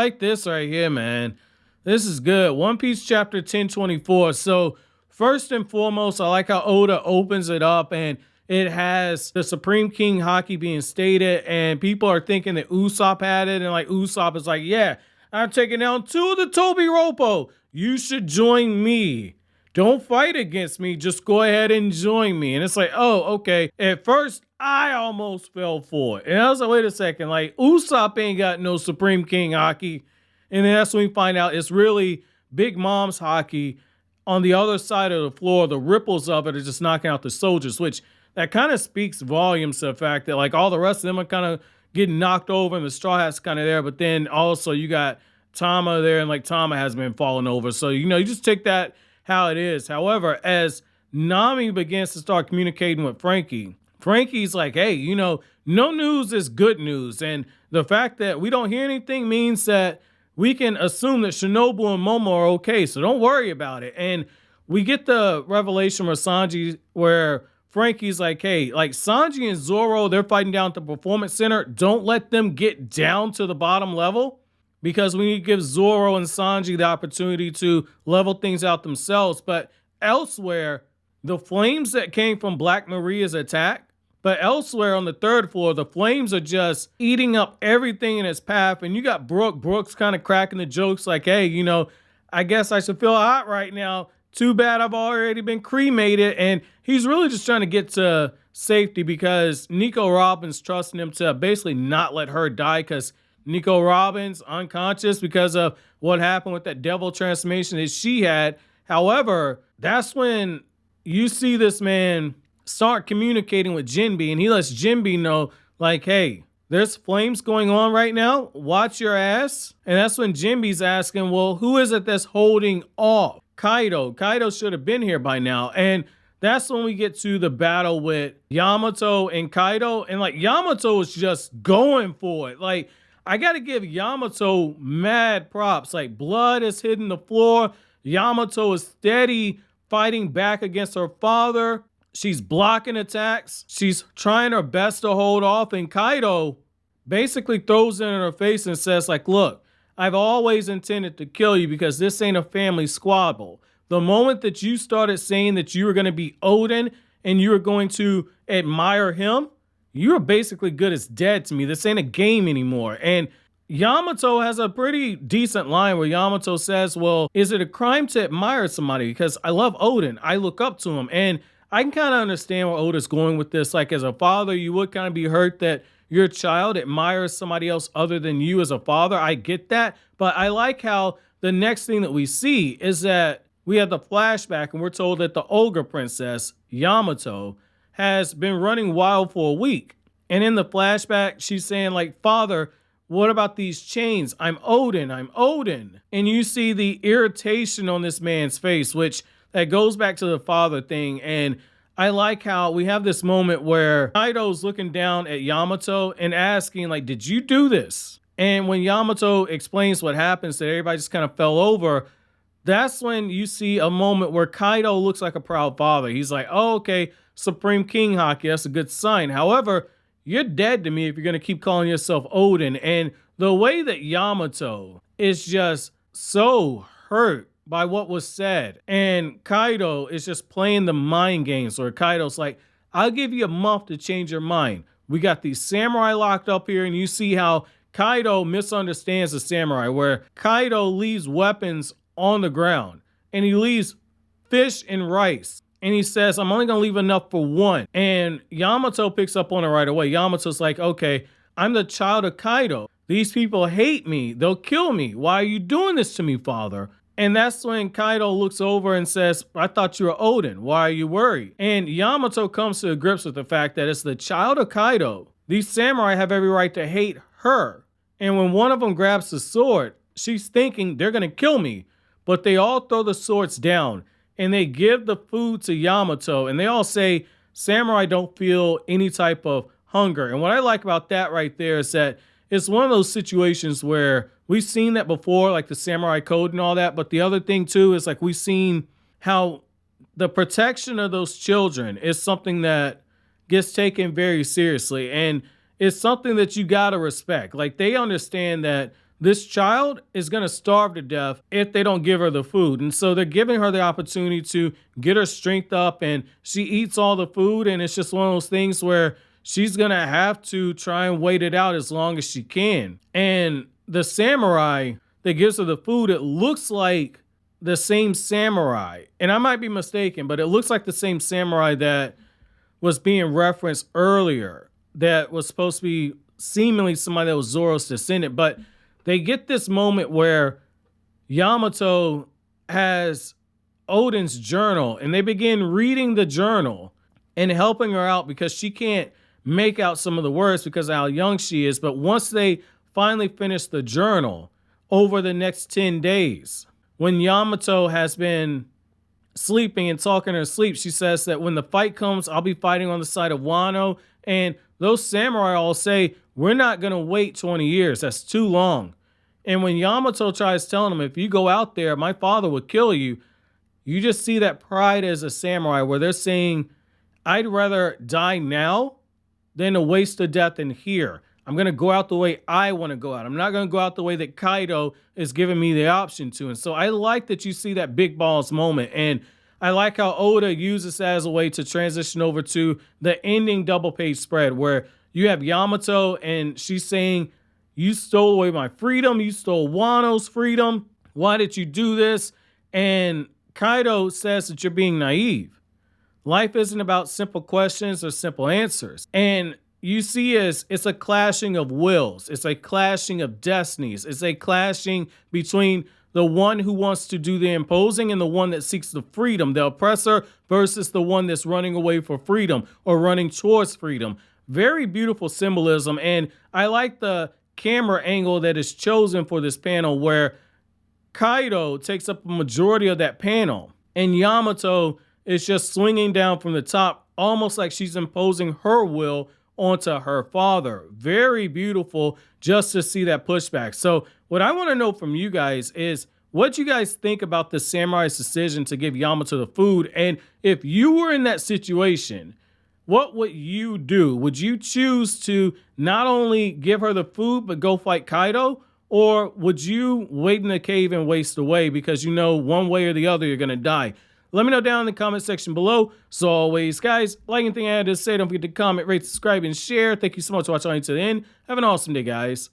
like this right here, man. This is good. One Piece chapter 1024. So first and foremost, I like how Oda opens it up and it has the Supreme King Haki being stated, and people are thinking that Usopp had it, and like Usopp is like, yeah, I'm taking down 2 of the Toby Roppo. You should join me. Don't fight against me. Just go ahead and join me. And it's like, oh, okay. At first, I almost fell for it. And I was like, wait a second. Like, Usopp ain't got no Supreme King Haki. And then that's when we find out it's really Big Mom's Haki. On the other side of the floor, the ripples of it are just knocking out the soldiers, which that kind of speaks volumes to the fact that like all the rest of them are kind of getting knocked over and the Straw Hat's kind of there. But then also you got Tama there, and like Tama has been falling over. So, you know, you just take that how it is. However, as Nami begins to start communicating with Frankie, Frankie's like, hey, you know, no news is good news. And the fact that we don't hear anything means that we can assume that Shinobu and Momo are okay. So don't worry about it. And we get the revelation from Sanji where Frankie's like, hey, like Sanji and Zoro, they're fighting down at the Performance Center. Don't let them get down to the bottom level, because we need to give Zoro and Sanji the opportunity to level things out themselves. But elsewhere, the flames that came from Black Maria's attack, but elsewhere on the 3rd floor, the flames are just eating up everything in its path. And you got Brooks kind of cracking the jokes like, hey, you know, I guess I should feel hot right now. Too bad I've already been cremated. And he's really just trying to get to safety because Nico Robin's trusting him to basically not let her die, because Nico Robin's unconscious because of what happened with that devil transformation that she had. However, that's when you see this man start communicating with Jinbe, and he lets Jinbe know, like, hey, there's flames going on right now. Watch your ass. And that's when Jinbe's asking, well, who is it that's holding off? Kaidou. Kaidou should have been here by now. And that's when we get to the battle with Yamato and Kaidou. And like Yamato is just going for it. Like, I got to give Yamato mad props. Like, blood is hitting the floor. Yamato is steady fighting back against her father. She's blocking attacks. She's trying her best to hold off. And Kaidou basically throws it in her face and says, like, look, I've always intended to kill you because this ain't a family squabble. The moment that you started saying that you were going to be Oden and you were going to admire him, you are basically good as dead to me. This ain't a game anymore. And Yamato has a pretty decent line where Yamato says, well, is it a crime to admire somebody? Because I love Oden. I look up to him. And I can kind of understand where Oda's going with this. Like, as a father, you would kind of be hurt that your child admires somebody else other than you as a father. I get that. But I like how the next thing that we see is that we have the flashback and we're told that the Ogre Princess, Yamato, has been running wild for a week. And in the flashback, she's saying, like, Father, what about these chains? I'm Oden. I'm Oden. And you see the irritation on this man's face, which that goes back to the father thing. And I like how we have this moment where Kaidou's looking down at Yamato and asking, like, did you do this? And when Yamato explains what happens, that everybody just kind of fell over, that's when you see a moment where Kaidou looks like a proud father. He's like, oh, okay, Supreme King Haki, that's a good sign. However, you're dead to me if you're going to keep calling yourself Oden. And the way that Yamato is just so hurt by what was said, and Kaidou is just playing the mind games, where Kaido's like, I'll give you a month to change your mind. We got these samurai locked up here, and you see how Kaidou misunderstands the samurai, where Kaidou leaves weapons on the ground, and he leaves fish and rice. And he says, I'm only going to leave enough for one. And Yamato picks up on it right away. Yamato's like, okay, I'm the child of Kaidou. These people hate me. They'll kill me. Why are you doing this to me, father? And that's when Kaidou looks over and says, I thought you were Oden. Why are you worried? And Yamato comes to grips with the fact that it's the child of Kaidou. These samurai have every right to hate her. And when one of them grabs the sword, she's thinking they're going to kill me. But they all throw the swords down and they give the food to Yamato. And they all say samurai don't feel any type of hunger. And what I like about that right there is that it's one of those situations where we've seen that before, like the samurai code and all that. But the other thing too is like we've seen how the protection of those children is something that gets taken very seriously. And it's something that you got to respect. Like they understand that this child is going to starve to death if they don't give her the food. And so they're giving her the opportunity to get her strength up, and she eats all the food. And it's just one of those things where she's going to have to try and wait it out as long as she can. And the samurai that gives her the food, it looks like the same samurai. And I might be mistaken, but it looks like the same samurai that was being referenced earlier, that was supposed to be seemingly somebody that was Zoro's descendant. But they get this moment where Yamato has Oden's journal, and they begin reading the journal and helping her out because she can't make out some of the words because of how young she is. But once they finally finish the journal over the next 10 days, when Yamato has been sleeping and talking in her sleep, she says that when the fight comes, I'll be fighting on the side of Wano. And those samurai all say, we're not going to wait 20 years. That's too long. And when Yamato tries telling him, if you go out there, my father would kill you, you just see that pride as a samurai where they're saying, I'd rather die now than to waste a death in here. I'm going to go out the way I want to go out. I'm not going to go out the way that Kaidou is giving me the option to. And so I like that you see that big balls moment. And I like how Oda uses as a way to transition over to the ending double page spread where you have Yamato and she's saying, you stole away my freedom. You stole Wano's freedom. Why did you do this? And Kaidou says that you're being naive. Life isn't about simple questions or simple answers. And you see it's a clashing of wills. It's a clashing of destinies. It's a clashing between the one who wants to do the imposing and the one that seeks the freedom, the oppressor versus the one that's running away for freedom or running towards freedom. Very beautiful symbolism. And I like the camera angle that is chosen for this panel where Kaidou takes up a majority of that panel and Yamato is just swinging down from the top, almost like she's imposing her will onto her father. Very beautiful just to see that pushback. So what I want to know from you guys is what you guys think about the samurai's decision to give Yamato the food. And if you were in that situation, what would you do? Would you choose to not only give her the food, but go fight Kaidou? Or would you wait in the cave and waste away because you know one way or the other you're going to die? Let me know down in the comment section below. So always, guys, like anything I had to say, don't forget to comment, rate, subscribe, and share. Thank you so much for watching to the end. Have an awesome day, guys.